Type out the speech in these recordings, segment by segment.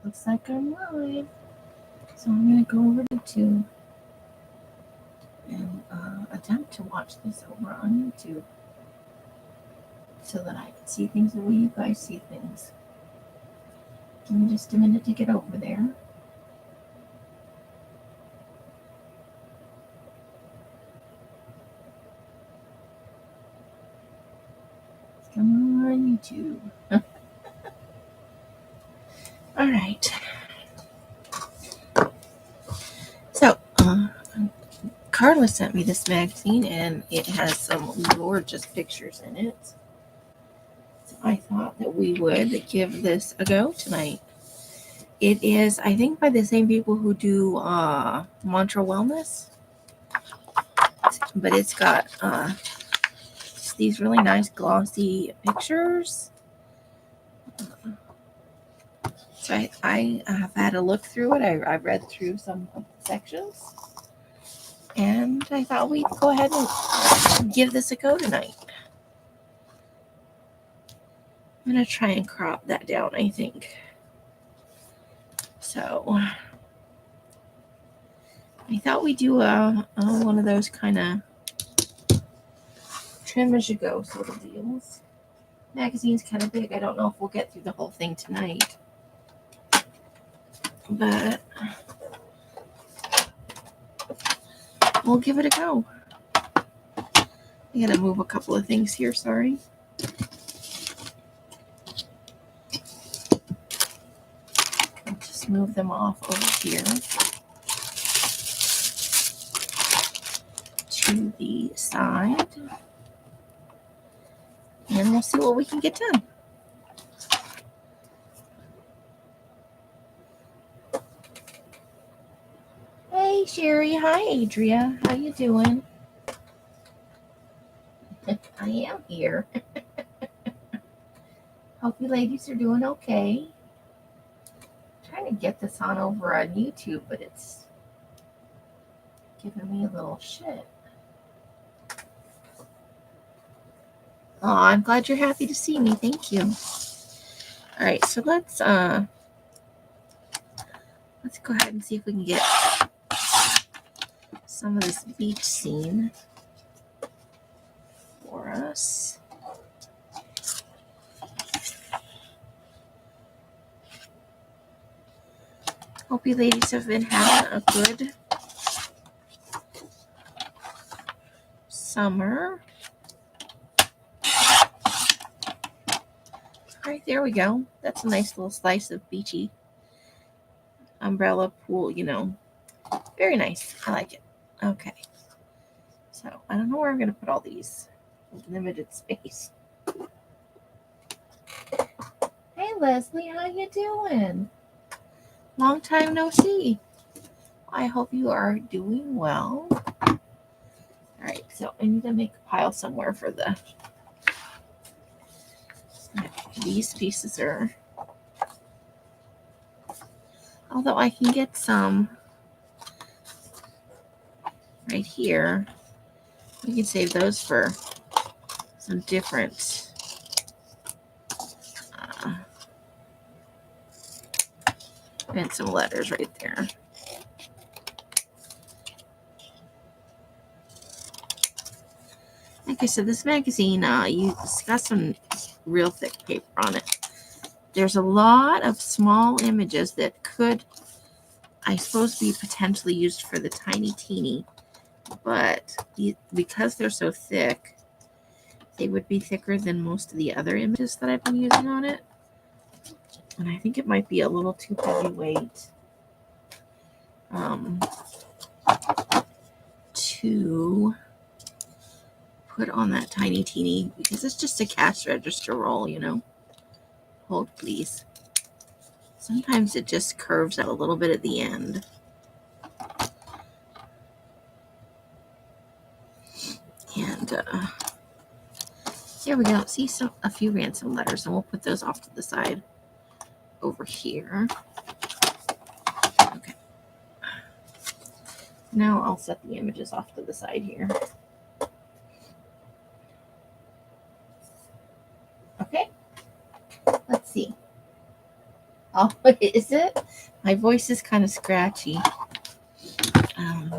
Looks like I'm live. So I'm going to go over to YouTube and attempt to watch this over on YouTube so that I can see things the way you guys see things. Give me just a minute to get over there. Come on, YouTube. All right. So, Carla sent me this magazine, and it has some gorgeous pictures in it. So I thought that we would give this a go tonight. It is, I think, by the same people who do Mantra Wellness. But it's got these really nice glossy pictures. So I have had a look through it. I've read through some of the sections. And I thought we'd go ahead and give this a go tonight. I'm going to try and crop that down, I think. So I thought we'd do one of those kind of trim as you go sort of deals. Magazine's kind of big. I don't know if we'll get through the whole thing tonight. But we'll give it a go. I gotta move a couple of things here, sorry. I'll just move them off over here to the side. And we'll see what we can get done. Hey Sherry, hi Adria, how you doing? I am here. Hope you ladies are doing okay. I'm trying to get this on over on YouTube, but it's giving me a little shit. Oh, I'm glad you're happy to see me. Thank you. All right, so let's go ahead and see if we can get some of this beach scene for us. Hope you ladies have been having a good summer. All right, there we go. That's a nice little slice of beachy umbrella pool, you know. Very nice. I like it. Okay. So I don't know where I'm going to put all these. Limited space. Hey Leslie, how you doing? Long time no see. I hope you are doing well. All right, so I need to make a pile somewhere for these pieces are. Although I can get some right here. We can save those for some different and some letters right there. Like I said, this magazine, it's got some real thick paper on it. There's a lot of small images that could, I suppose, be potentially used for the tiny teeny, but because they're so thick, they would be thicker than most of the other images that I've been using on it. And I think it might be a little too heavyweight to put on that tiny teeny, because it's just a cash register roll, you know. Hold please. Sometimes it just curves out a little bit at the end. And there we go. See, a few ransom letters, and we'll put those off to the side over here. Okay. Now I'll set the images off to the side here. Okay. Let's see. Oh, is it? My voice is kind of scratchy. Um,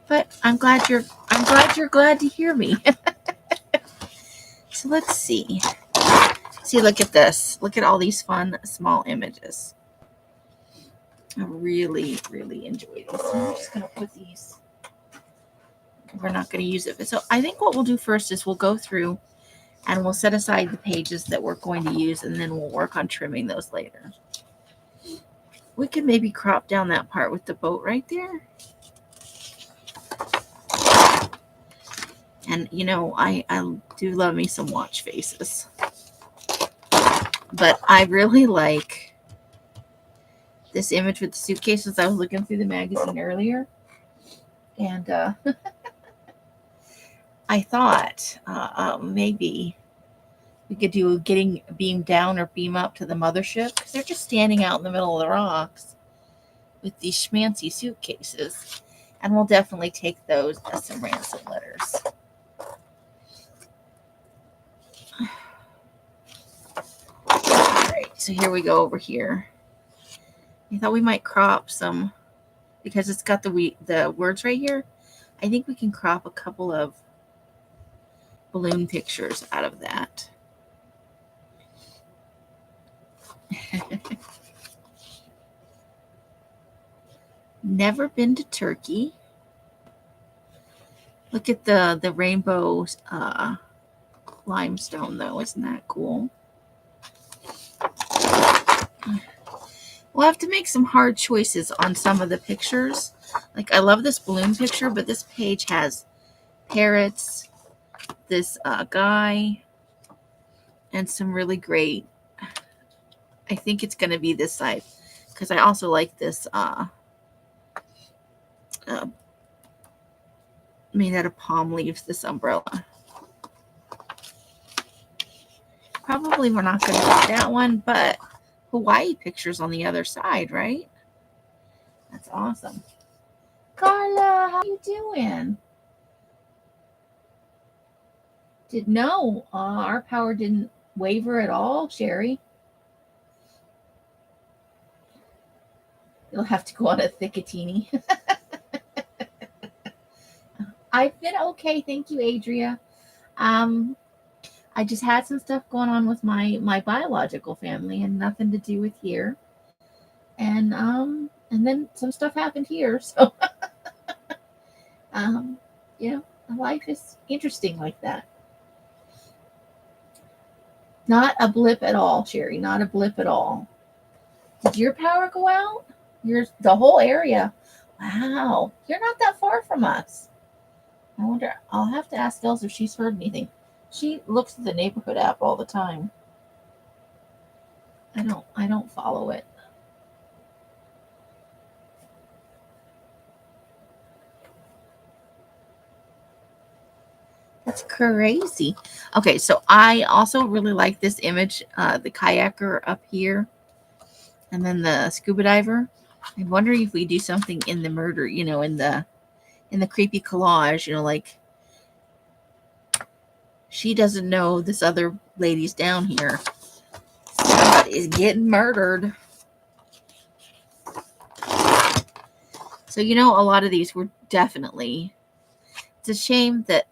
but I'm glad you're glad to hear me. So let's see. See, look at this. Look at all these fun small images. I really, really enjoy these. So I'm just gonna put these. We're not gonna use it. So I think what we'll do first is we'll go through and we'll set aside the pages that we're going to use, and then we'll work on trimming those later. We could maybe crop down that part with the boat right there. And, you know, I do love me some watch faces. But I really like this image with the suitcases. I was looking through the magazine earlier. And I thought maybe we could do getting beam down or beam up to the mothership, because they're just standing out in the middle of the rocks with these schmancy suitcases. And we'll definitely take those as some ransom letters. Alright, so here we go over here. I thought we might crop some, because it's got the words right here. I think we can crop a couple of balloon pictures out of that. Never been to Turkey. Look at the rainbow limestone, though. Isn't that cool? We'll have to make some hard choices on some of the pictures. Like, I love this balloon picture, but this page has parrots, this guy, and some really great. I think it's going to be this side, because I also like this made out of palm leaves, this umbrella. Probably we're not going to get that one, but Hawaii pictures on the other side, right? That's awesome. Carla, how you doing? No, our power didn't waver at all, Sherry. You'll have to go on a thickatini. I've been okay, thank you, Adria. I just had some stuff going on with my biological family, and nothing to do with here. And then some stuff happened here, so you know, life is interesting like that. Not a blip at all, Sherry. Not a blip at all. Did your power go out? The whole area. Wow. You're not that far from us. I wonder, I'll have to ask Els if she's heard anything. She looks at the neighborhood app all the time. I don't follow it. That's crazy. Okay, so I also really like this image, the kayaker up here, and then the scuba diver. I'm wondering if we do something in the murder, you know, in the creepy collage, you know, like she doesn't know this other lady's down here. Somebody is getting murdered. So, you know, a lot of these were definitely, it's a shame that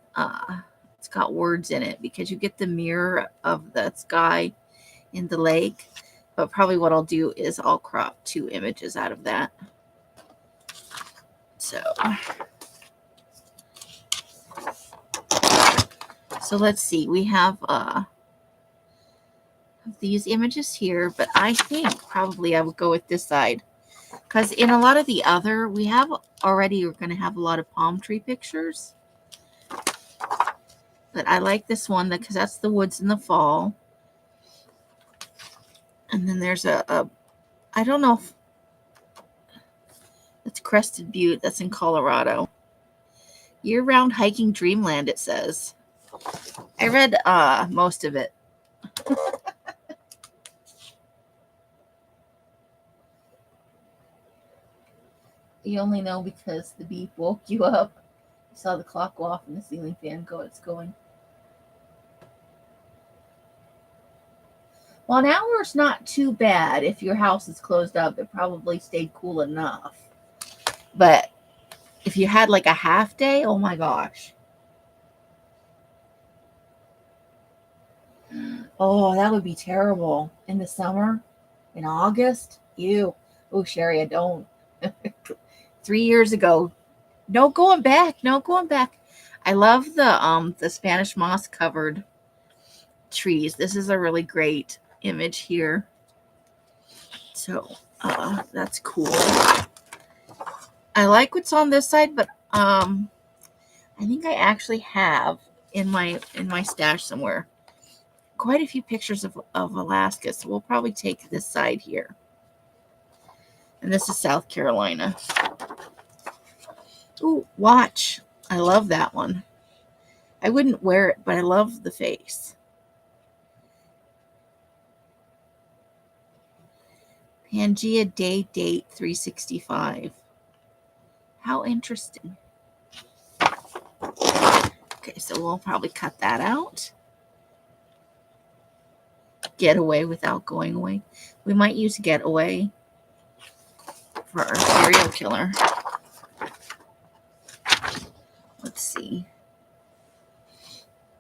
it's got words in it, because you get the mirror of the sky in the lake. But probably what I'll do is I'll crop 2 images out of that. So let's see. We have these images here, but I think probably I would go with this side, because in a lot of the other, we're going to have a lot of palm tree pictures. But I like this one because that's the woods in the fall. And then there's I don't know if that's Crested Butte. That's in Colorado. Year-round hiking dreamland, it says. I read most of it. You only know because the beep woke you up. You saw the clock go off and the ceiling fan go. It's going. Well, an hour's not too bad. If your house is closed up, it probably stayed cool enough. But if you had like a half day, oh my gosh. Oh, that would be terrible. In the summer, in August. Ew. Oh, Sherry, I don't. 3 years ago. No going back. No going back. I love the Spanish moss covered trees. This is a really great image here. So that's cool. I like what's on this side, but I think I actually have in my stash somewhere quite a few pictures of Alaska. So we'll probably take this side here. And this is South Carolina. Ooh, watch. I love that one. I wouldn't wear it, but I love the face. Pangea Day Date 365. How interesting. Okay, so we'll probably cut that out. Get away without going away. We might use get away for our serial killer. Let's see.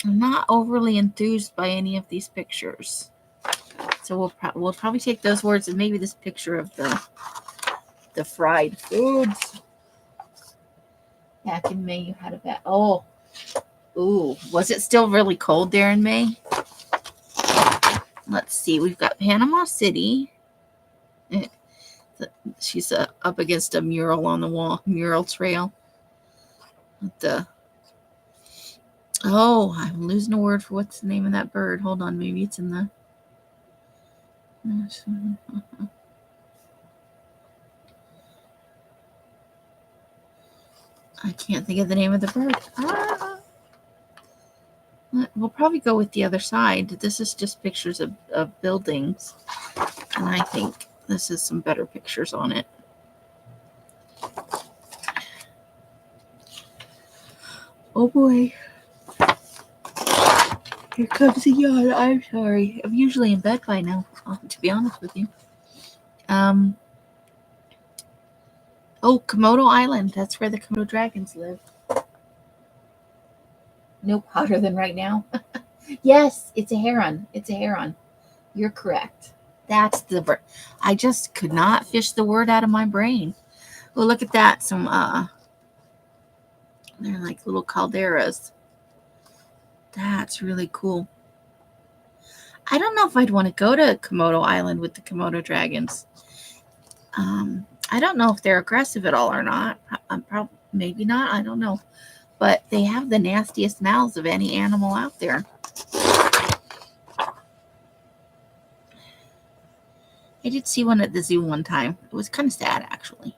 I'm not overly enthused by any of these pictures. So we'll probably take those words and maybe this picture of the fried foods. Back in May, you had a bad. Oh, ooh, was it still really cold there in May? Let's see. We've got Panama City. She's up against a mural on the wall, mural trail. Oh, I'm losing a word for what's the name of that bird. Hold on, maybe it's in the. I can't think of the name of the bird. We'll probably go with the other side. This is just pictures of buildings. And I think this is some better pictures on it. Oh boy. Here comes the yawn. I'm sorry. I'm usually in bed by now, to be honest with you. Oh, Komodo Island. That's where the Komodo dragons live. No hotter than right now. Yes, it's a heron. It's a heron. You're correct. That's the bird. I just could not fish the word out of my brain. Oh, look at that. Some they're like little calderas. That's really cool. I don't know if I'd want to go to Komodo Island with the Komodo dragons. I don't know if they're aggressive at all or not. Probably maybe not. I don't know. But they have the nastiest mouths of any animal out there. I did see one at the zoo one time. It was kind of sad, actually.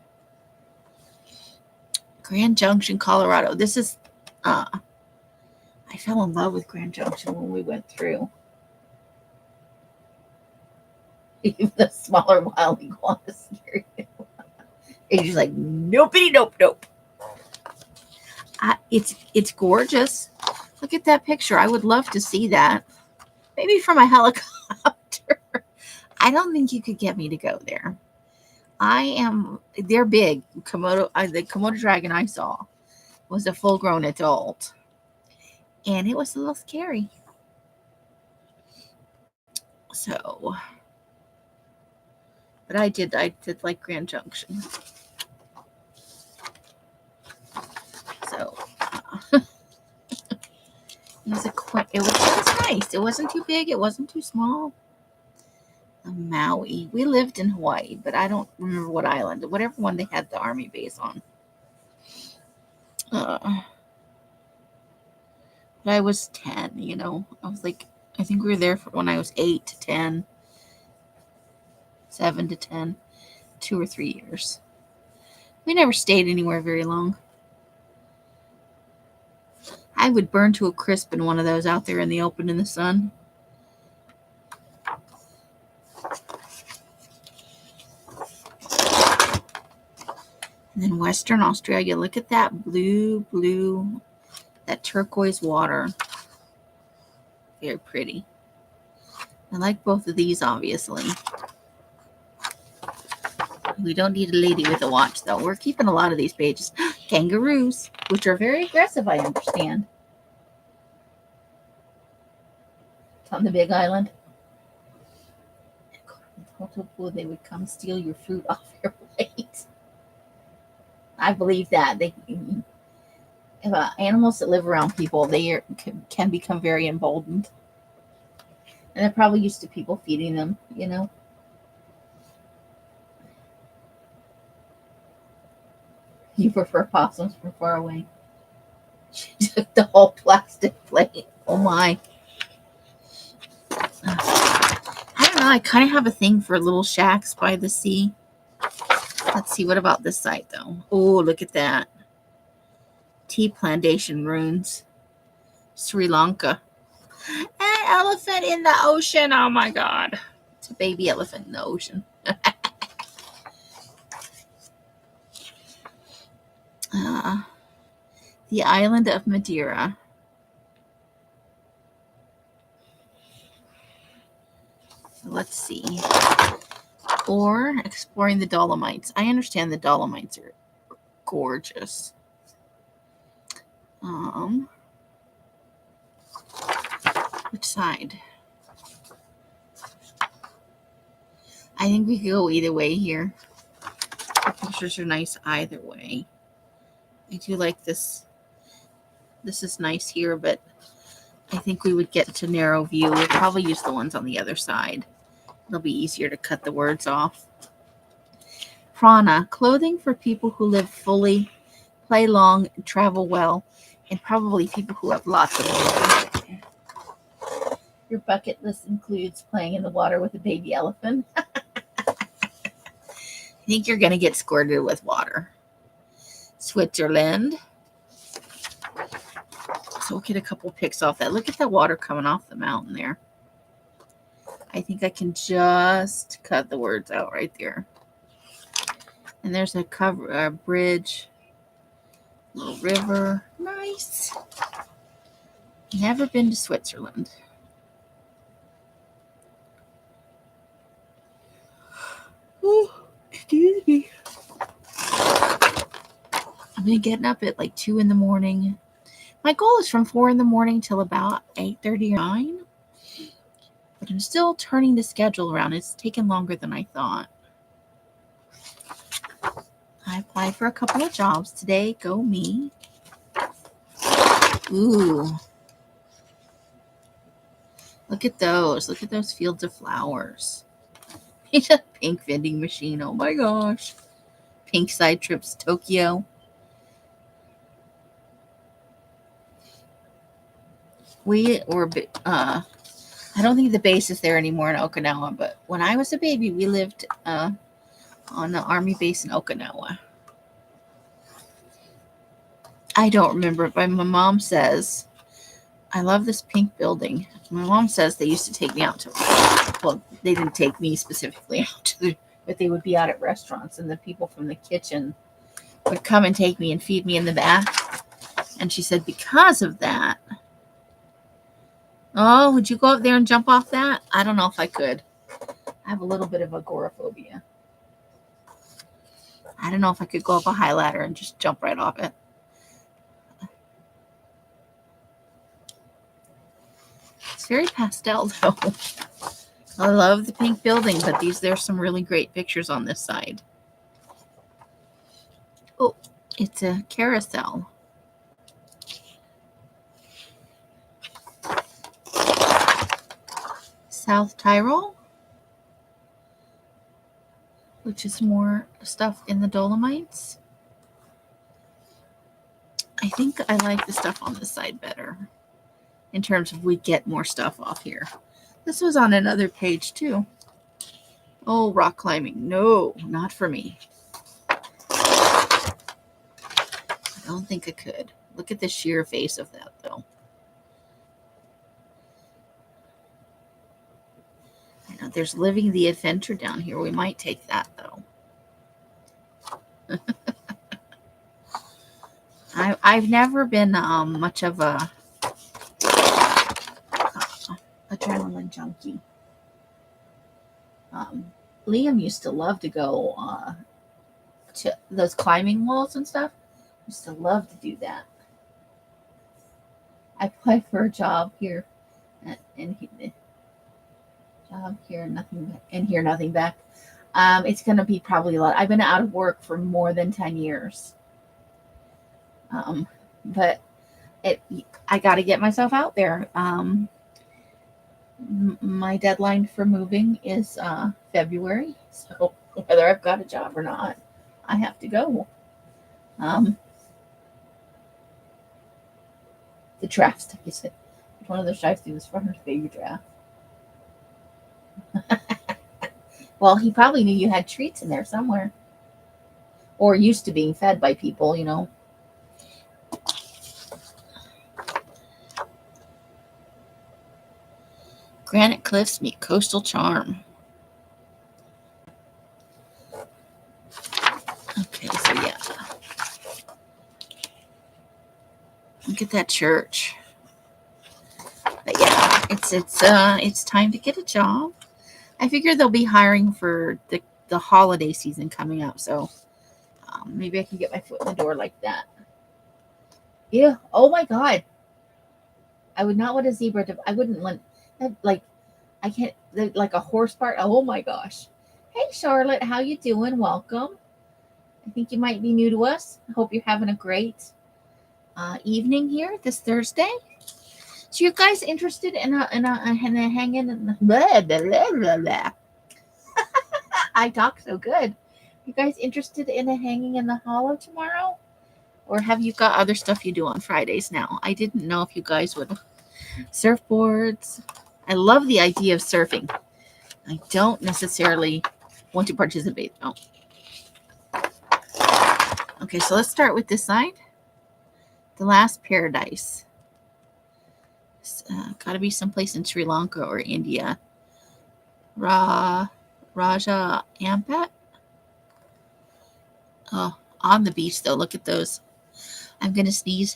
Grand Junction, Colorado. This is, I fell in love with Grand Junction when we went through. Even the smaller wild iguanas scary. It's just like, nopey, nope. It's gorgeous. Look at that picture. I would love to see that. Maybe from a helicopter. I don't think you could get me to go there. They're big. The Komodo dragon I saw was a full-grown adult. And it was a little scary. So, but I did like Grand Junction. So, it was nice. It wasn't too big. It wasn't too small. Maui. We lived in Hawaii, but I don't remember what island. Whatever one they had the army base on. But I was 10, I was like, I think we were there when I was 8 to 10, 7 to 10, 2 or 3 years. We never stayed anywhere very long. I would burn to a crisp in one of those out there in the open in the sun. And then Western Australia, look at that blue, that turquoise water. Very pretty. I like both of these, obviously. We don't need a lady with a watch, though. We're keeping a lot of these pages. Kangaroos, which are very aggressive, I understand. It's on the Big Island. They would come steal your fruit off your plate. I believe that. Animals that live around people, can become very emboldened. And they're probably used to people feeding them, you know. You prefer possums from far away. She took the whole plastic plate. Oh my. I don't know. I kind of have a thing for little shacks by the sea. Let's see. What about this side, though? Oh, look at that. Tea plantation ruins. Sri Lanka. An elephant in the ocean. Oh my God. It's a baby elephant in the ocean. The island of Madeira. Let's see. Or exploring the Dolomites. I understand the Dolomites are gorgeous. Which side? I think we could go either way here. The pictures are nice either way. I do like this. This is nice here, but I think we would get to narrow view. We'll probably use the ones on the other side. It'll be easier to cut the words off. Prana, clothing for people who live fully, play long, travel well, and probably people who have lots of children. Your bucket list includes playing in the water with a baby elephant. I think you're going to get squirted with water. Switzerland. So we'll get a couple pics off that. Look at the water coming off the mountain there. I think I can just cut the words out right there. And there's a bridge, little river. Nice. Never been to Switzerland. Oh, excuse me. I've been getting up at like 2 in the morning. My goal is from 4 in the morning till about 8:30 or 9. But I'm still turning the schedule around. It's taken longer than I thought. I applied for a couple of jobs today. Go me. Ooh. Look at those. Look at those fields of flowers. It's a pink vending machine. Oh my gosh. Pink side trips, Tokyo. I don't think the base is there anymore in Okinawa, but when I was a baby, we lived on the army base in Okinawa. I don't remember, but my mom says, I love this pink building. My mom says they used to take me out to, well, they didn't take me specifically out to, but they would be out at restaurants, and the people from the kitchen would come and take me and feed me in the back. And she said, because of that, oh, would you go up there and jump off that? I don't know if I could. I have a little bit of agoraphobia. I don't know if I could go up a high ladder and just jump right off it. It's very pastel, though. I love the pink building, but there's some really great pictures on this side. Oh, it's a carousel. South Tyrol, which is more stuff in the Dolomites. I think I like the stuff on this side better in terms of we get more stuff off here. This was on another page too. Oh, rock climbing. No, not for me. I don't think I could. Look at the sheer face of that, though. I know there's Living the Adventure down here. We might take that, though. I've never been much of a adrenaline junkie. Um, Liam used to love to go to those climbing walls and stuff. Used to love to do that. I applied for a job here, and job here, nothing, and here, nothing back. It's going to be probably a lot. I've been out of work for more than 10 years. But I got to get myself out there. My deadline for moving is February. So whether I've got a job or not, I have to go. The draft stuff, you said. One of those drive-through was Farmer's baby draft. Well, he probably knew you had treats in there somewhere. Or used to being fed by people, you know. Granite cliffs meet coastal charm. Okay, so yeah. Look at that church. But yeah, it's time to get a job. I figure they'll be hiring for the holiday season coming up, so maybe I can get my foot in the door like that. Yeah. Oh my God. I would not want a zebra. I wouldn't want like I can't like a horse part. Oh my gosh. Hey Charlotte, how you doing? Welcome. I think you might be new to us. I hope you're having a great evening here this Thursday. So you guys interested in a hanging in the blah, blah, blah, blah, blah. I talk so good. You guys interested in a hanging in the hollow tomorrow? Or have you got other stuff you do on Fridays now? I didn't know if you guys would. Surfboards. I love the idea of surfing. I don't necessarily want to participate though. Okay, so let's start with this side. The Last Paradise. Got to be someplace in Sri Lanka or India. Raja Ampat. Oh, on the beach though. Look at those. I'm gonna sneeze.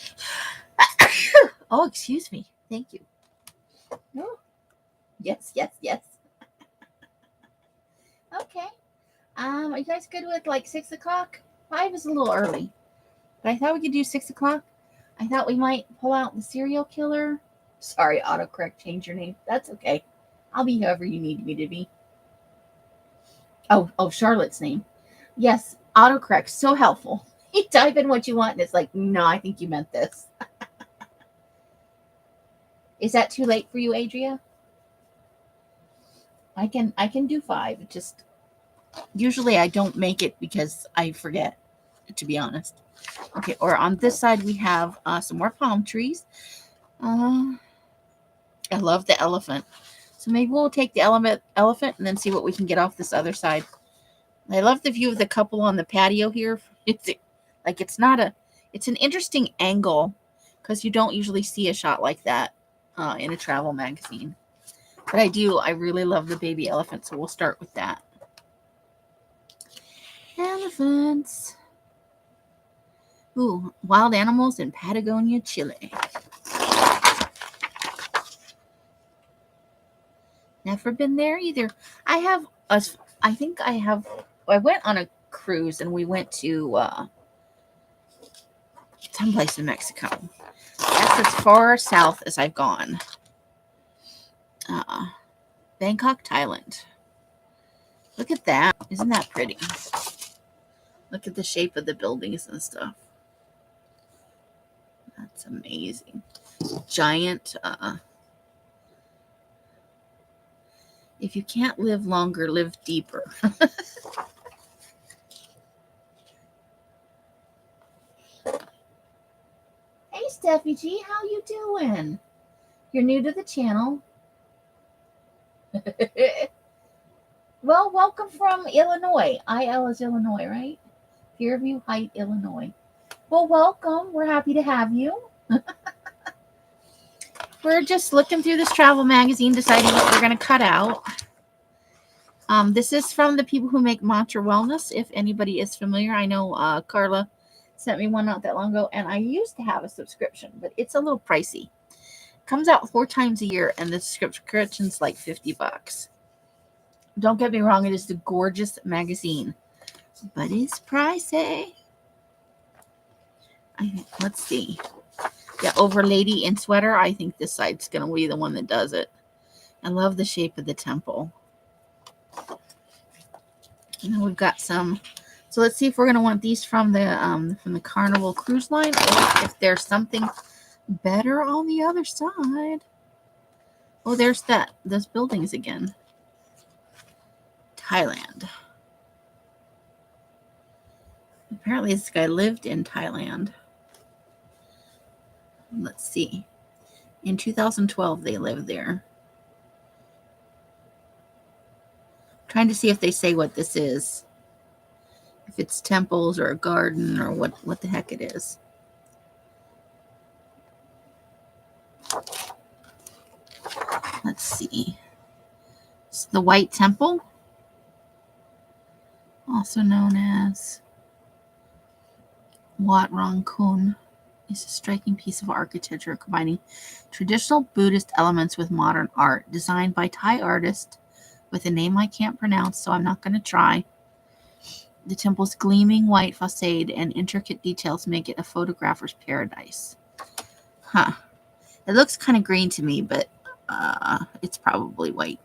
Oh, excuse me. Thank you. Oh. Yes. Okay. Are you guys good with like 6 o'clock? 5 is a little early, but I thought we could do 6 o'clock. I thought we might pull out the serial killer. Sorry, autocorrect, change your name. That's okay. I'll be whoever you need me to be. Oh, Charlotte's name. Yes, autocorrect, so helpful. You type in what you want, and it's like, no, I think you meant this. Is that too late for you, Adria? I can do 5. Just usually I don't make it because I forget, to be honest. Okay, or on this side we have some more palm trees. I love the elephant. So maybe we'll take the elephant and then see what we can get off this other side. I love the view of the couple on the patio here. It's an interesting angle because you don't usually see a shot like that in a travel magazine. But I really love the baby elephant, so we'll start with that. Elephants. Ooh, wild animals in Patagonia, Chile. Never been there either. I went on a cruise and we went to someplace in Mexico. That's as far south as I've gone. Bangkok, Thailand. Look at that. Isn't that pretty? Look at the shape of the buildings and stuff. That's amazing. Giant. If you can't live longer, live deeper. Hey, Steffi G, how you doing? You're new to the channel. Well, welcome from Illinois. IL is Illinois, right? Fairview Heights, Illinois. Well, welcome. We're happy to have you. We're just looking through this travel magazine, deciding what we're going to cut out. This is from the people who make Mantra Wellness, if anybody is familiar. I know Carla sent me one not that long ago, and I used to have a subscription, but it's a little pricey. It comes out 4 times a year, and the subscription's like $50. Don't get me wrong, it is a gorgeous magazine, but it's pricey. Let's see. Yeah, over lady in sweater. I think this side's going to be the one that does it. I love the shape of the temple. And then we've got some. So let's see if we're going to want these from the Carnival Cruise Line, or if there's something better on the other side. Oh, there's those buildings again. Thailand. Apparently this guy lived in Thailand. Let's see. In 2012, they lived there. Trying to see if they say what this is. If it's temples or a garden or what the heck it is. Let's see. It's the White Temple, also known as Wat Rang Kun, is a striking piece of architecture combining traditional Buddhist elements with modern art, designed by Thai artist with a name I can't pronounce, so I'm not going to try. The temple's gleaming white facade and intricate details make it a photographer's paradise. Huh. It looks kind of green to me, but it's probably white.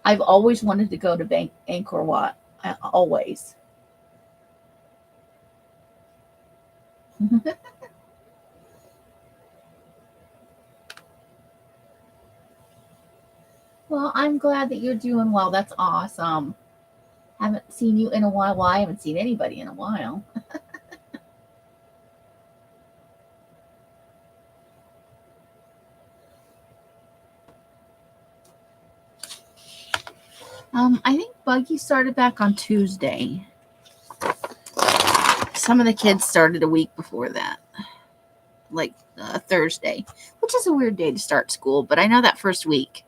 I've always wanted to go to Angkor Wat. Always. Well, I'm glad that you're doing well. That's awesome. Haven't seen you in a while. Well, I haven't seen anybody in a while. I think Buggy started back on Tuesday. Some of the kids started a week before that, like Thursday, which is a weird day to start school, but I know that first week.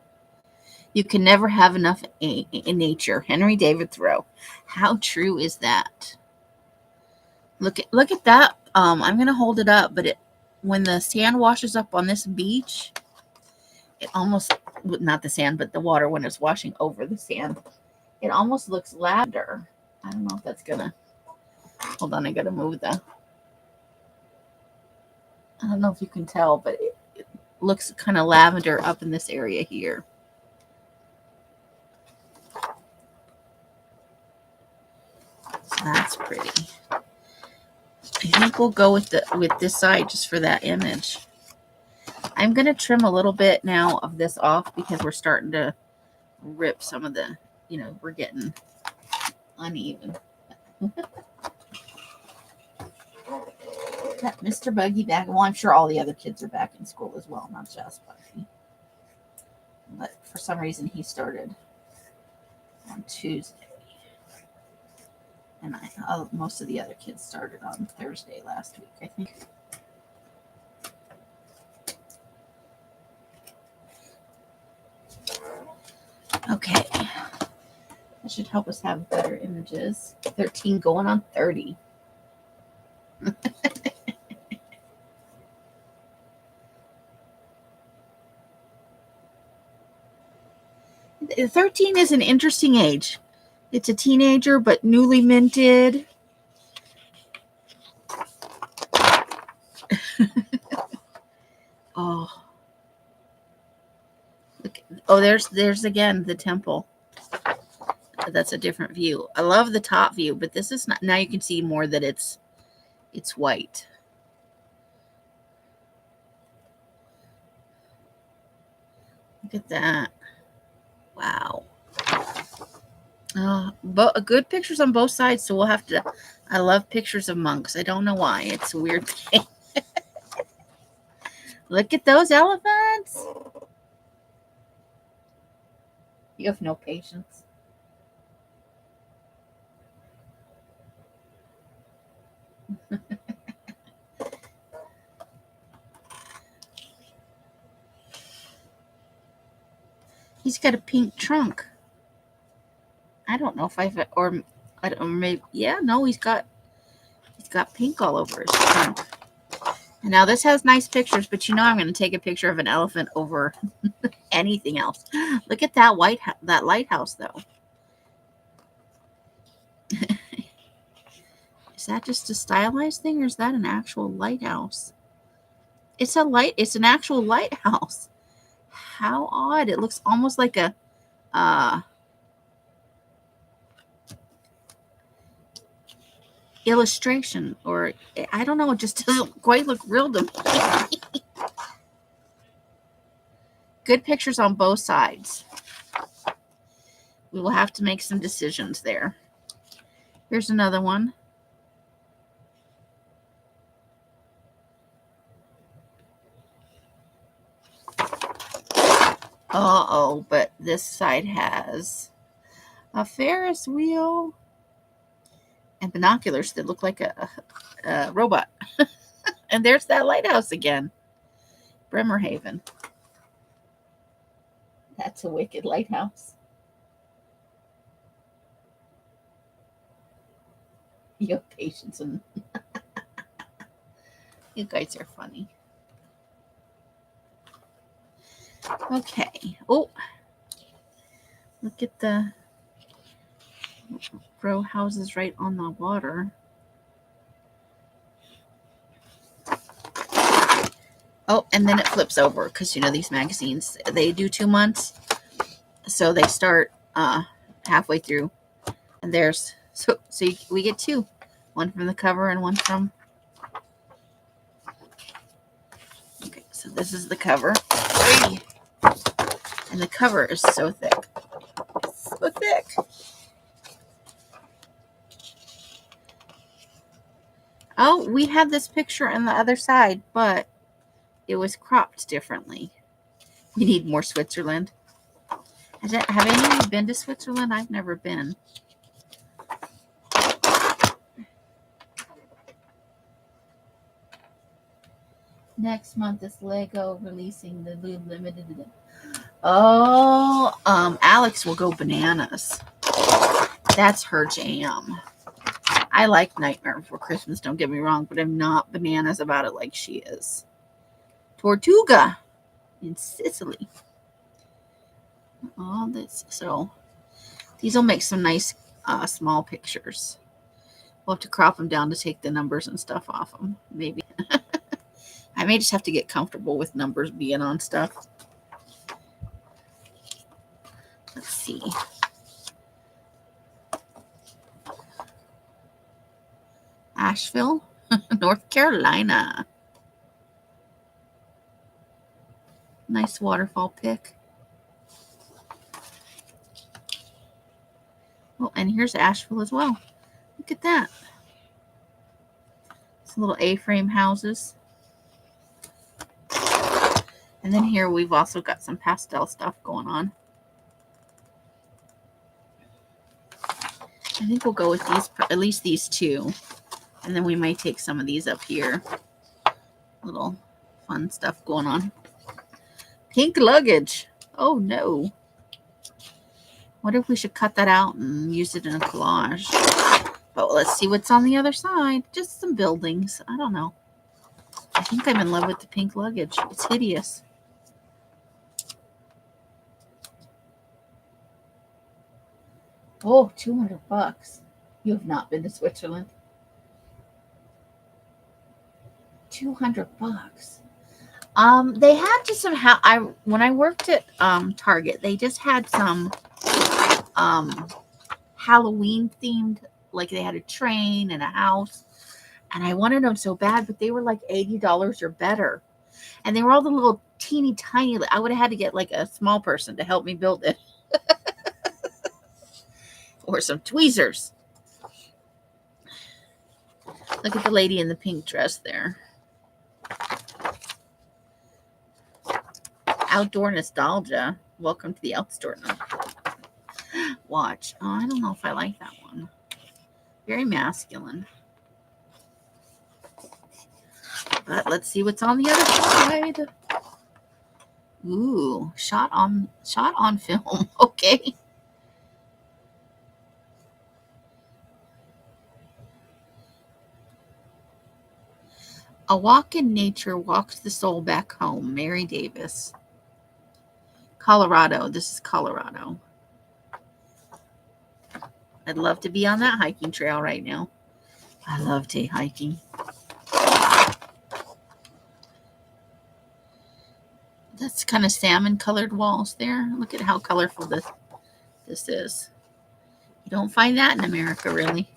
You can never have enough in nature. Henry David Thoreau. How true is that? Look at that. I'm gonna hold it up, but when the sand washes up on this beach, it almost, not the sand, but the water when it's washing over the sand, it almost looks lavender. I don't know if that's gonna. Hold on, I gotta move I don't know if you can tell, but it looks kind of lavender up in this area here. So that's pretty. I think we'll go with this side just for that image. I'm gonna trim a little bit now of this off because we're starting to rip some of the, we're getting uneven. Got Mr. Buggy back. Well, I'm sure all the other kids are back in school as well, not just Buggy. But for some reason, he started on Tuesday. And most of the other kids started on Thursday last week, I think. Okay. That should help us have better images. 13 going on 30. 13 is an interesting age. It's a teenager, but newly minted. Oh. Look. Oh, there's again the temple. That's a different view. I love the top view, but this is not. Now you can see more that it's white. Look at that. Wow. Good pictures on both sides, so we'll have to. I love pictures of monks. I don't know why. It's a weird thing. Look at those elephants. You have no patience. He's got a pink trunk. I don't know if I don't, maybe, yeah, no, he's got pink all over his trunk. And now this has nice pictures, but you know I'm going to take a picture of an elephant over anything else. Look at that that lighthouse, though. Is that just a stylized thing, or is that an actual lighthouse? It's an actual lighthouse. How odd. It looks almost like a illustration, or I don't know, it just doesn't quite look real to me. Good pictures on both sides. We will have to make some decisions there. Here's another one. Uh-oh, but this side has a Ferris wheel and binoculars that look like a robot. And there's that lighthouse again. Bremerhaven. That's a wicked lighthouse. You have patience, and you guys are funny. Okay. Oh, look at the row houses right on the water. Oh, and then it flips over because, you know, these magazines, they do 2 months. So they start halfway through. And there's, we get 2. One from the cover and one from. Okay, so this is the cover. And the cover is so thick. So thick. Oh, we had this picture on the other side, but it was cropped differently. We need more Switzerland. Have any of you been to Switzerland? I've never been. Next month is Lego releasing the limited edition. Oh, Alex will go bananas. That's her jam. I like Nightmare Before Christmas, don't get me wrong, but I'm not bananas about it like she is. Tortuga in Sicily. All this. So these will make some nice small pictures. We'll have to crop them down to take the numbers and stuff off them, maybe. I may just have to get comfortable with numbers being on stuff. Let's see. Asheville, North Carolina. Nice waterfall pic. Oh, and here's Asheville as well. Look at that. It's little A-frame houses. And then here we've also got some pastel stuff going on. I think we'll go with these, at least these 2. And then we might take some of these up here. Little fun stuff going on. Pink luggage. Oh, no. What if we should cut that out and use it in a collage? But let's see what's on the other side. Just some buildings. I don't know. I think I'm in love with the pink luggage. It's hideous. Oh, $200. You have not been to Switzerland. $200. They had just some when I worked at Target, they just had some Halloween themed, like they had a train and a house, and I wanted them so bad, but they were like $80 or better, and they were all the little teeny tiny. I would have had to get like a small person to help me build it. Or some tweezers. Look at the lady in the pink dress there. Outdoor nostalgia. Welcome to the outdoor watch. Oh, I don't know if I like that one. Very masculine. But let's see what's on the other side. Ooh, shot on film. Okay. A walk in nature walks the soul back home. Mary Davis. Colorado. This is Colorado. I'd love to be on that hiking trail right now. I love day hiking. That's kind of salmon colored walls there. Look at how colorful this is. You don't find that in America, really.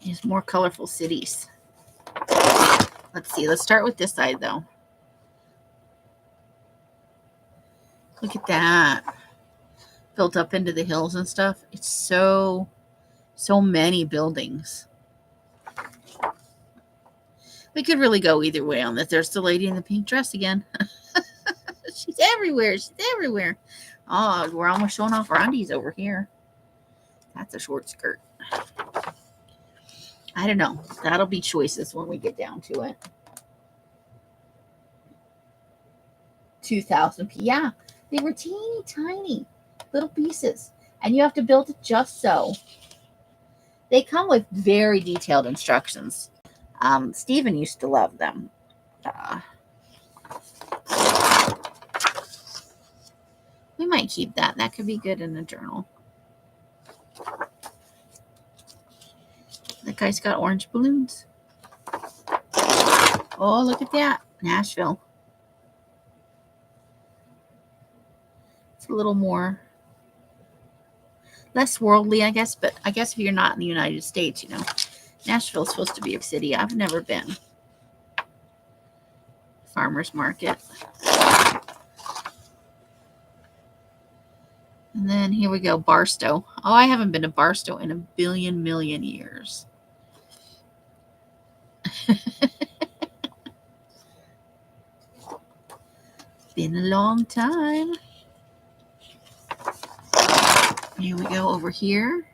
There's more colorful cities. Let's see. Let's start with this side, though. Look at that. Built up into the hills and stuff. It's so many buildings. We could really go either way on this. There's the lady in the pink dress again. She's everywhere. She's everywhere. Oh, we're almost showing off our undies over here. That's a short skirt. I don't know. That'll be choices when we get down to it. 2,000 Yeah, they were teeny tiny little pieces. And you have to build it just so. They come with very detailed instructions. Stephen used to love them. We might keep that. That could be good in a journal. That guy's got orange balloons. Oh, look at that. Nashville. It's a little more, less worldly, I guess. But I guess if you're not in the United States, you know, Nashville's supposed to be a city. I've never been. Farmer's market. And then here we go, Barstow. Oh, I haven't been to Barstow in a billion million years. Been a long time. Here we go over here.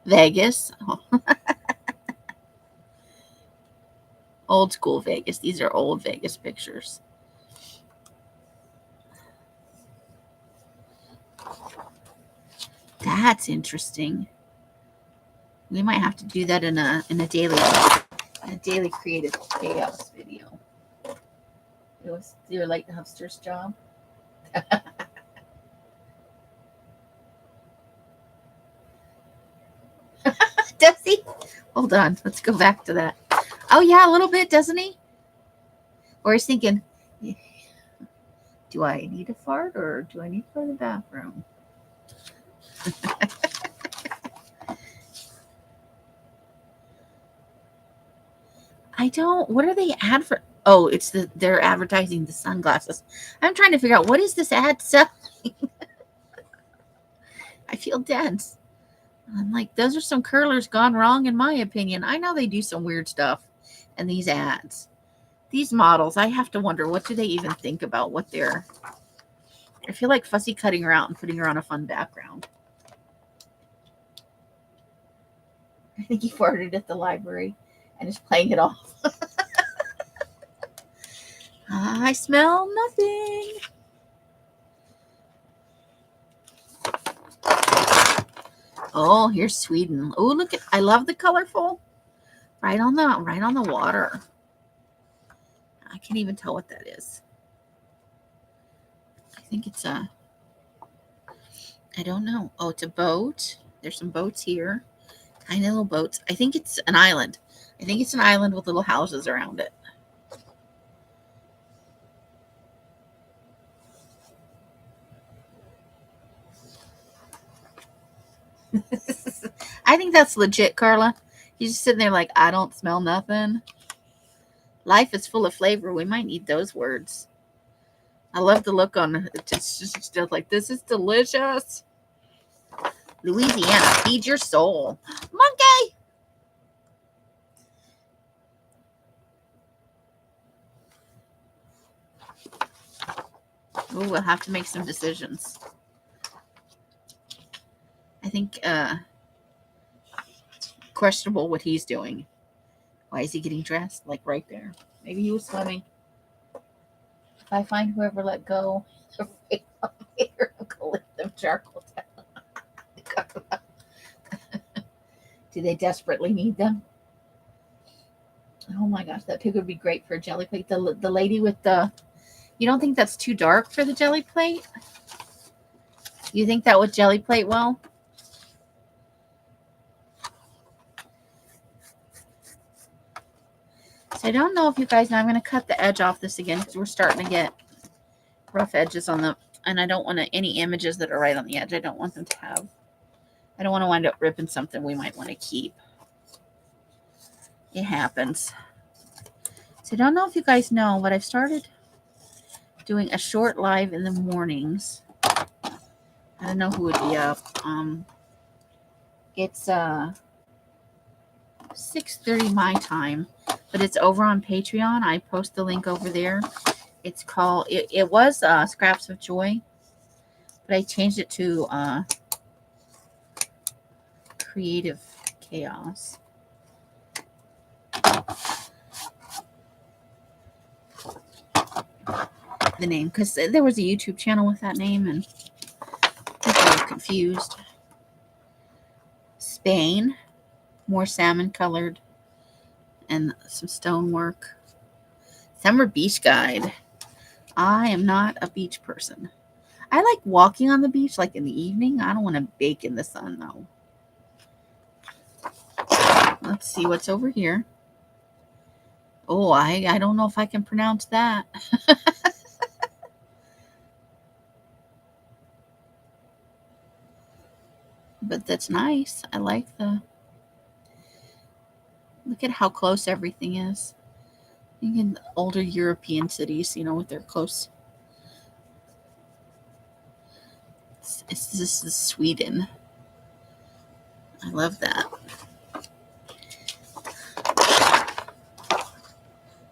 Vegas. Oh. Old school Vegas. These are old Vegas pictures. That's interesting. We might have to do that in a daily creative chaos video. It was your like the hipster's job. Does he? Hold on. Let's go back to that. Oh yeah, a little bit, doesn't he? Or he's thinking, do I need a fart or do I need to go to the bathroom? I don't. What are they Oh, it's they're advertising the sunglasses. I'm trying to figure out what is this ad selling. I feel dense. I'm like, those are some curlers gone wrong, in my opinion. I know they do some weird stuff in these ads. These models, I have to wonder, what do they even think about what they're... I feel like fussy cutting her out and putting her on a fun background. I think he farted at the library and is playing it off. I smell nothing. Oh, here's Sweden. Oh, look at, I love the colorful. Right on the water. I can't even tell what that is. I think it's I don't know. Oh, it's a boat. There's some boats here. Tiny little boats. I think it's an island. I think it's an island with little houses around it. I think that's legit, Carla. He's just sitting there like, I don't smell nothing. Life is full of flavor. We might need those words. I love the look on it. It's just like, this is delicious. Louisiana, feed your soul. Monkey! Oh, we'll have to make some decisions. I think questionable what he's doing. Why is he getting dressed? Like right there. Maybe he was swimming. If I find whoever let go, I'm gonna let them charcoal down. Do they desperately need them? Oh my gosh, that pig would be great for a jelly plate. The lady with the, you don't think that's too dark for the jelly plate? You think that would jelly plate well? So I don't know if you guys know, I'm going to cut the edge off this again because we're starting to get rough edges on the, and I don't want any images that are right on the edge. I don't want them to have, I don't want to wind up ripping something we might want to keep. It happens. So I don't know if you guys know, but I've started doing a short live in the mornings. I don't know who would be up. It's 6:30 my time, but it's over on Patreon. I post the link over there. It's called, it was Scraps of Joy, but I changed it to Creative Chaos. The name, because there was a YouTube channel with that name and people were confused. Spain, more salmon colored, and some stonework. Summer beach guide. I am not a beach person. I like walking on the beach, like in the evening. I don't want to bake in the sun, though. Let's see what's over here. Oh, I don't know if I can pronounce that. But that's nice. I like the... Look at how close everything is. In older European cities, you know, with their close... This is Sweden. I love that.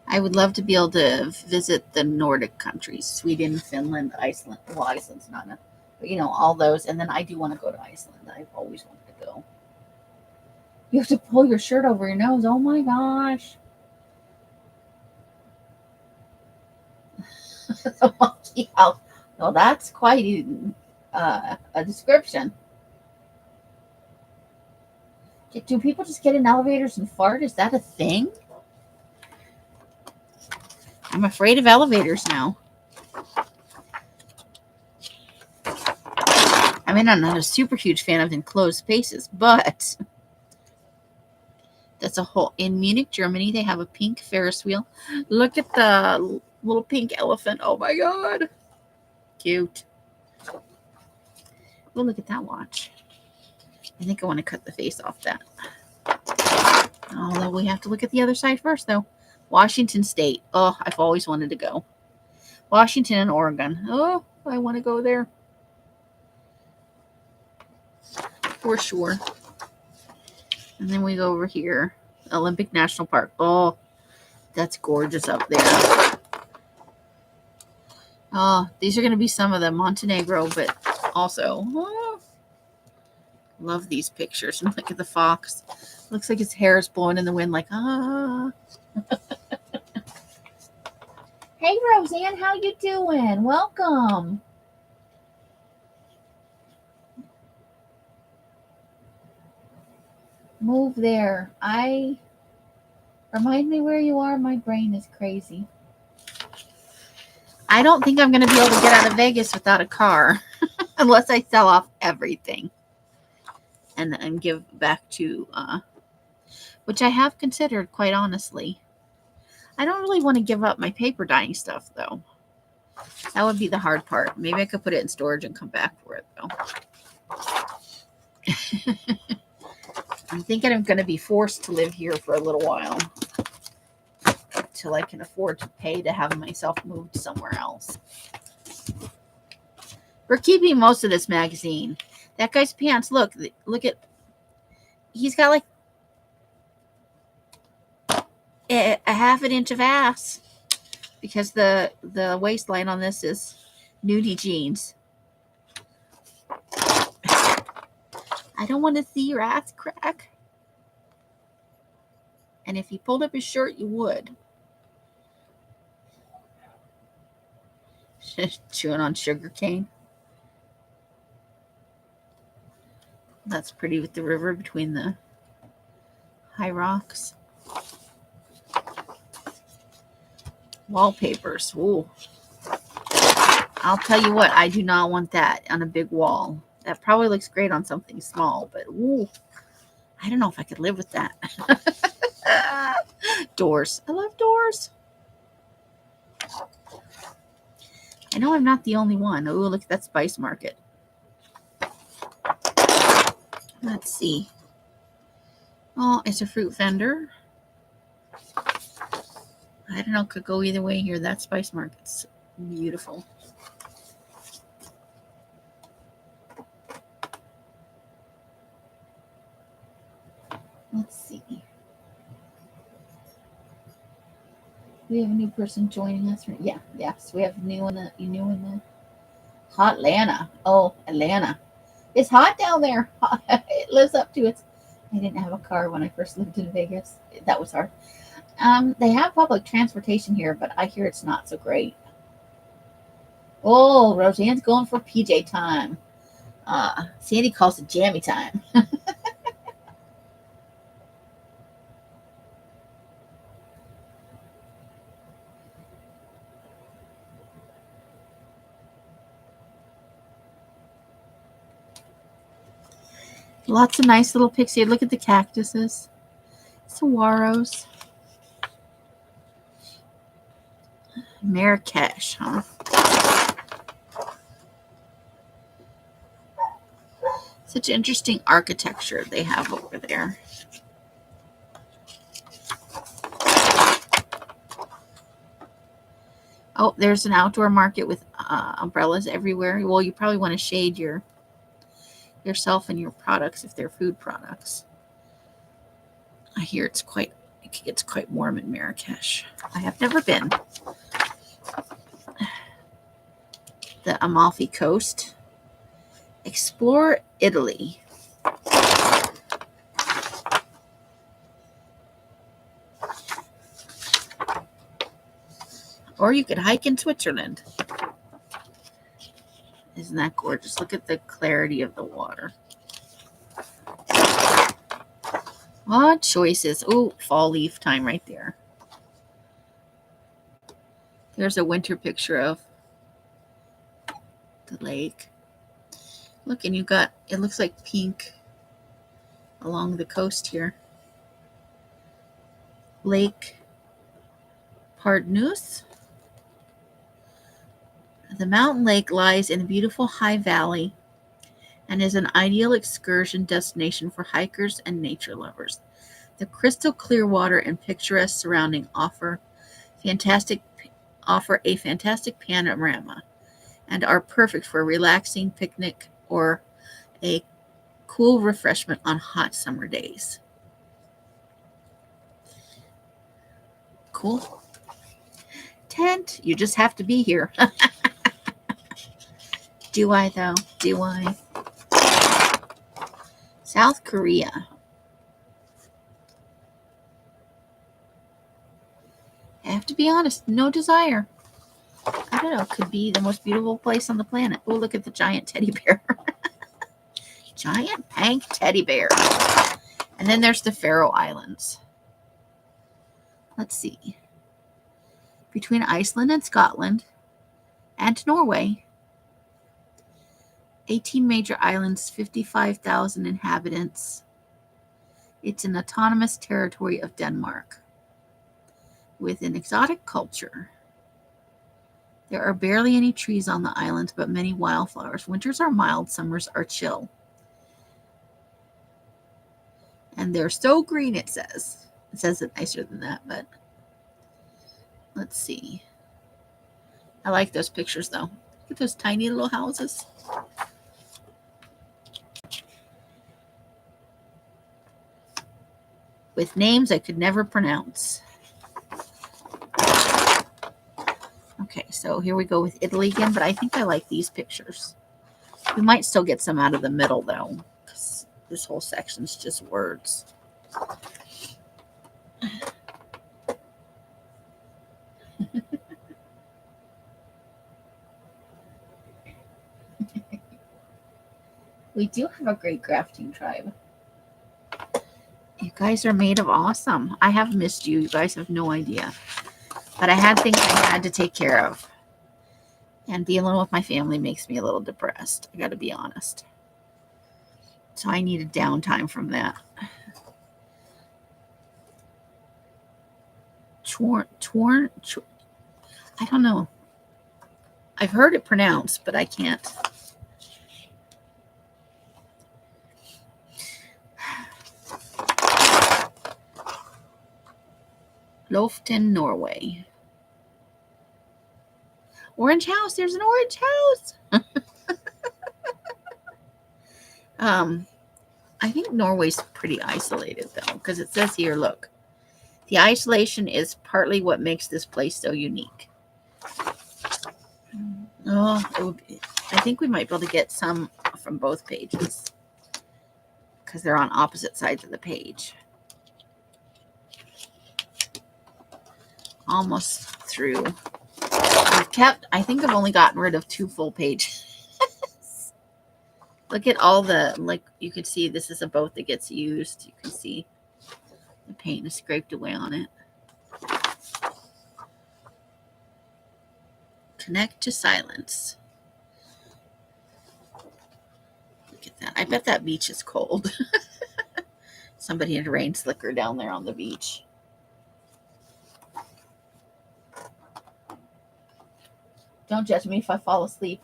I would love to be able to visit the Nordic countries, Sweden, Finland, Iceland. Well, Iceland's not enough, but you know, all those. And then I do want to go to Iceland. I've always wanted to go. You have to pull your shirt over your nose. Oh my gosh. The monkey house. Well, that's quite a description. Do people just get in elevators and fart? Is that a thing? I'm afraid of elevators now. I mean, I'm not a super huge fan of enclosed spaces, but that's a whole... In Munich, Germany, they have a pink Ferris wheel. Look at the little pink elephant. Oh my God. Cute. Oh, look at that watch. I think I want to cut the face off that. Although we have to look at the other side first, though. Washington State. Oh, I've always wanted to go. Washington and Oregon. Oh, I want to go there. For sure. And then we go over here. Olympic National Park. Oh, that's gorgeous up there. Oh, these are going to be some of the Montenegro, but also... Oh, love these pictures. And look at the fox. Looks like his hair is blowing in the wind like, ah. Hey, Roseanne, how you doing? Welcome. Move there. Remind me where you are. My brain is crazy. I don't think I'm going to be able to get out of Vegas without a car unless I sell off everything and give back to, which I have considered, quite honestly. I don't really want to give up my paper dyeing stuff, though. That would be the hard part. Maybe I could put it in storage and come back for it, though. I'm thinking I'm going to be forced to live here for a little while until I can afford to pay to have myself moved somewhere else. We're keeping most of this magazine. That guy's pants, look at, he's got like a half an inch of ass because the waistline on this is nudie jeans. I don't want to see your ass crack. And if he pulled up his shirt, you would. Chewing on sugar cane. That's pretty with the river between the high rocks. Wallpapers. Ooh. I'll tell you what, I do not want that on a big wall. That probably looks great on something small, but ooh, I don't know if I could live with that. Doors. I love doors. I know I'm not the only one. Oh, look at that Spice Market. Let's see. Oh, it's a fruit vendor. I don't know. Could go either way here. That Spice Market's beautiful. Let's see. We have a new person joining us. Yeah, yes. We have new in the hot Atlanta. Oh, Atlanta. It's hot down there. It lives up to it. I didn't have a car when I first lived in Vegas. That was hard. They have public transportation here, but I hear it's not so great. Oh, Roseanne's going for PJ time. Sandy calls it jammy time. Lots of nice little pics here. Look at the cactuses. Saguaros. Marrakesh, huh? Such interesting architecture they have over there. Oh, there's an outdoor market with umbrellas everywhere. Well, you probably want to shade yourself and your products if they're food products. I hear it gets quite warm in Marrakesh. I have never been. The Amalfi Coast. Explore Italy. Or you could hike in Switzerland. Isn't that gorgeous? Look at the clarity of the water. What choices. Oh, fall leaf time right there. There's a winter picture of the lake. Look, and it looks like pink along the coast here. Lake Pardneus. The mountain lake lies in a beautiful high valley and is an ideal excursion destination for hikers and nature lovers. The crystal clear water and picturesque surrounding offer a fantastic panorama and are perfect for a relaxing picnic or a cool refreshment on hot summer days. Cool. Tent. You just have to be here. Do I, though? Do I? South Korea. I have to be honest, no desire. I don't know. Could be the most beautiful place on the planet. Oh, look at the giant teddy bear. Giant pink teddy bear. And then there's the Faroe Islands. Let's see. Between Iceland and Scotland and Norway, 18 major islands, 55,000 inhabitants. It's an autonomous territory of Denmark with an exotic culture. There are barely any trees on the island, but many wildflowers. Winters are mild, summers are chill. And they're so green, it says. It says it nicer than that, but let's see. I like those pictures, though. Look at those tiny little houses. With names I could never pronounce. Okay, so here we go with Italy again, but I think I like these pictures. We might still get some out of the middle, though, because this whole section's just words. We do have a great crafting tribe. You guys are made of awesome. I have missed you. You guys have no idea. But I had things I had to take care of. And dealing with my family makes me a little depressed. I got to be honest. So I needed downtime from that. I don't know. I've heard it pronounced, but I can't. Lofton, Norway. Orange house. There's an orange house. I think Norway's pretty isolated though, because it says here, look, the isolation is partly what makes this place so unique. Oh, I think we might be able to get some from both pages because they're on opposite sides of the page. Almost through. I think I've only gotten rid of 2 full pages. Look at all the, like, you can see this is a boat that gets used. You can see the paint is scraped away on it. Connect to silence. Look at that. I bet that beach is cold. Somebody had rain slicker down there on the beach. Don't judge me if I fall asleep.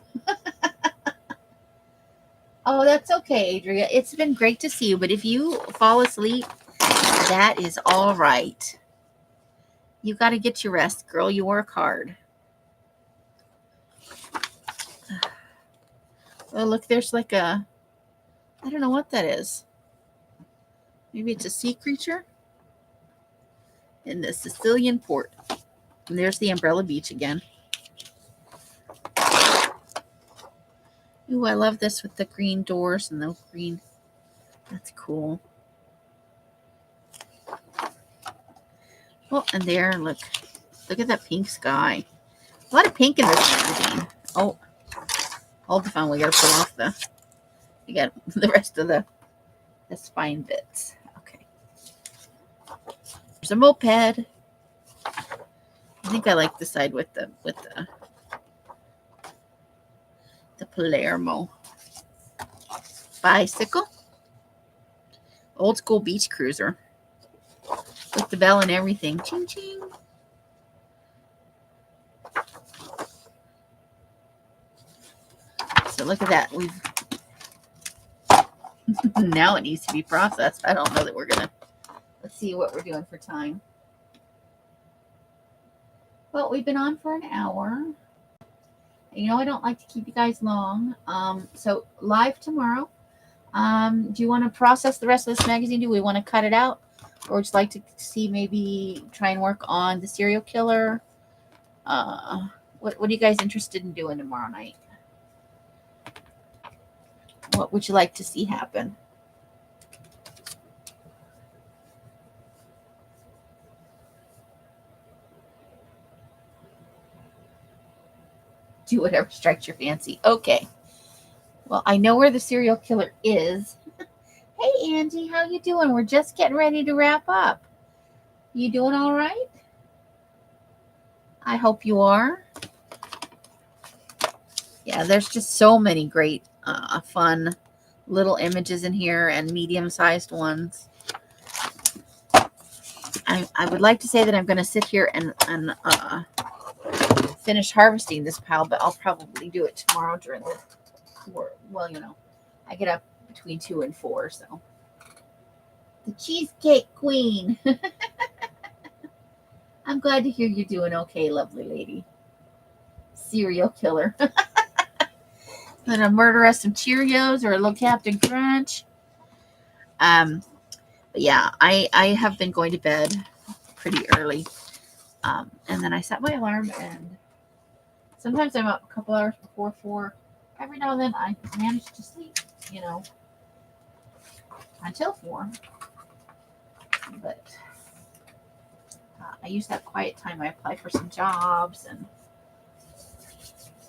Oh, that's okay, Adria. It's been great to see you, but if you fall asleep, that is all right. You got to get your rest, girl. You work hard. Oh, look, there's like a, I don't know what that is. Maybe it's a sea creature in the Sicilian port. And there's the umbrella beach again. Ooh, I love this with the green doors and the green. That's cool. Oh, and there, look at that pink sky. A lot of pink in this magazine. Oh, hold the phone. We got to pull off we got the rest of the spine bits. Okay. There's a moped. I think I like the side with the Palermo. Bicycle. Old school beach cruiser. With the bell and everything. Ching ching. So look at that. We've now it needs to be processed. I don't know that we're gonna. Let's see what we're doing for time. Well, we've been on for an hour. You know I don't like to keep you guys long. So live tomorrow. Do you want to process the rest of this magazine? Do we want to cut it out? Or would you like to see maybe try and work on the serial killer? What are you guys interested in doing tomorrow night? What would you like to see happen? Do whatever strikes your fancy. Okay. Well, I know where the serial killer is. Hey, Angie, how you doing? We're just getting ready to wrap up. You doing all right? I hope you are. Yeah, there's just so many great, fun little images in here and medium-sized ones. I would like to say that I'm going to sit here and finish harvesting this pile, but I'll probably do it tomorrow during the, well, you know, I get up between 2 and 4, so. The Cheesecake Queen. I'm glad to hear you're doing okay, lovely lady. Serial killer. Gonna murder us some Cheerios or a little Captain Crunch. But yeah, I have been going to bed pretty early. And then I set my alarm, and sometimes I'm up a couple hours before 4. Every now and then I manage to sleep, you know, until 4. But I use that quiet time. I apply for some jobs, and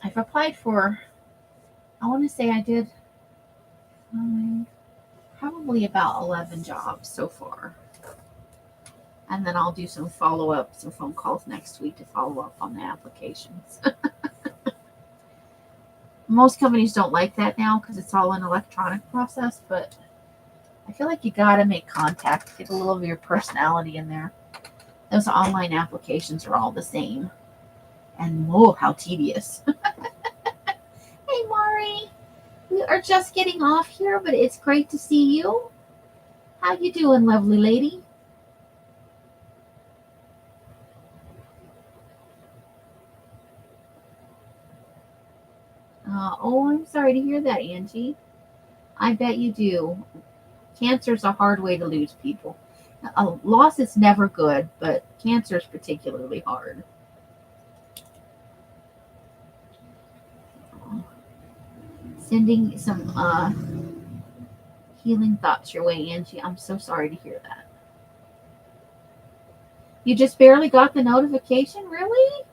I've applied for, I want to say I did probably about 11 jobs so far. And then I'll do some follow-up, some phone calls next week to follow up on the applications. Most companies don't like that now because it's all an electronic process, but I feel like you gotta make contact, get a little of your personality in there. Those online applications are all the same. And oh, how tedious. Hey, Mari. We are just getting off here, but it's great to see you. How you doing, lovely lady? Oh, I'm sorry to hear that, Angie. I bet you do. Cancer's a hard way to lose people. A loss is never good, but cancer is particularly hard. Sending some healing thoughts your way, Angie. I'm so sorry to hear that. You just barely got the notification? Really?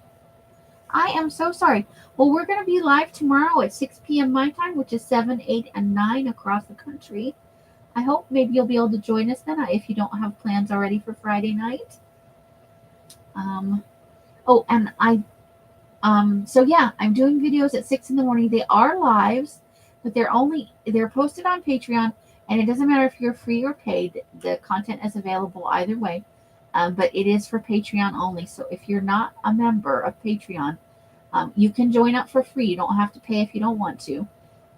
I am so sorry. Well, we're going to be live tomorrow at 6 p.m. my time, which is 7, 8, and 9 across the country. I hope maybe you'll be able to join us then if you don't have plans already for Friday night. Oh, and so yeah, I'm doing videos at 6 in the morning. They are lives, but they're posted on Patreon, and it doesn't matter if you're free or paid. The content is available either way, but it is for Patreon only. So if you're not a member of Patreon, you can join up for free. You don't have to pay if you don't want to,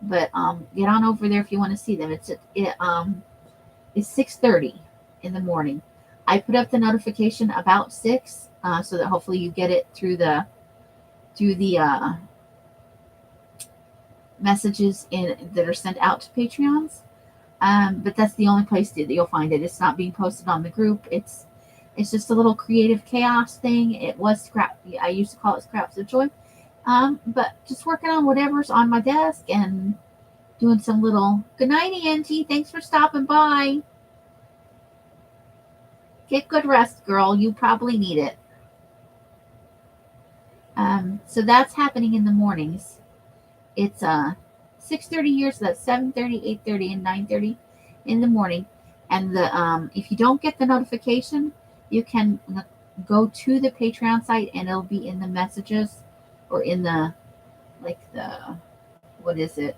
but get on over there if you want to see them. It's 6:30 in the morning. I put up the notification about 6, so that hopefully you get it through the messages that are sent out to Patreons. But that's the only place that you'll find it. It's not being posted on the group. It's just a little creative chaos thing. It was scrap. I used to call it Scraps of Joy. But just working on whatever's on my desk and doing some little. Good night, Angie. Thanks for stopping by. Get good rest, girl. You probably need it. So that's happening in the mornings. It's 6:30 here, so that's 7:30, 8:30, and 9:30 in the morning. And the if you don't get the notification, you can go to the Patreon site, and it'll be in the messages or in the what is it?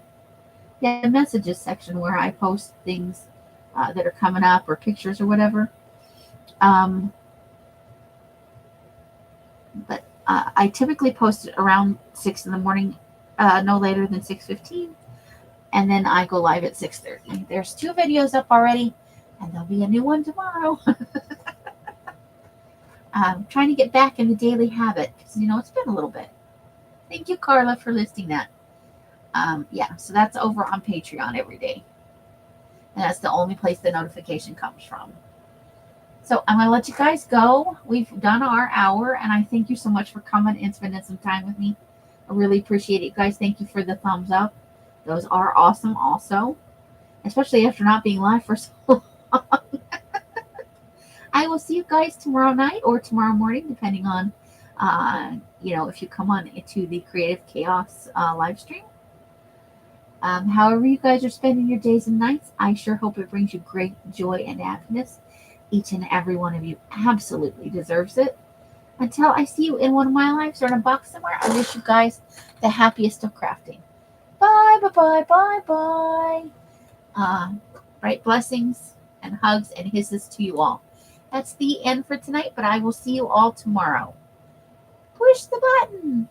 Yeah, the messages section where I post things that are coming up or pictures or whatever. But I typically post it around 6 in the morning, no later than 6:15, and then I go live at 6:30. There's 2 videos up already, and there'll be a new one tomorrow. I'm trying to get back in the daily habit because it's been a little bit. Thank you, Carla, for listing that. Yeah, so that's over on Patreon every day, and that's the only place the notification comes from. So I'm going to let you guys go. We've done our hour, and I thank you so much for coming and spending some time with me. I really appreciate it, guys. Thank you for the thumbs up. Those are awesome also, especially after not being live for so long. I will see you guys tomorrow night or tomorrow morning, depending on, if you come on into the Creative Chaos live stream. However you guys are spending your days and nights, I sure hope it brings you great joy and happiness. Each and every one of you absolutely deserves it. Until I see you in one of my lives or in a box somewhere, I wish you guys the happiest of crafting. Bye, bye, bye, bye, bye. Bright blessings and hugs and hisses to you all. That's the end for tonight, but I will see you all tomorrow. Push the button.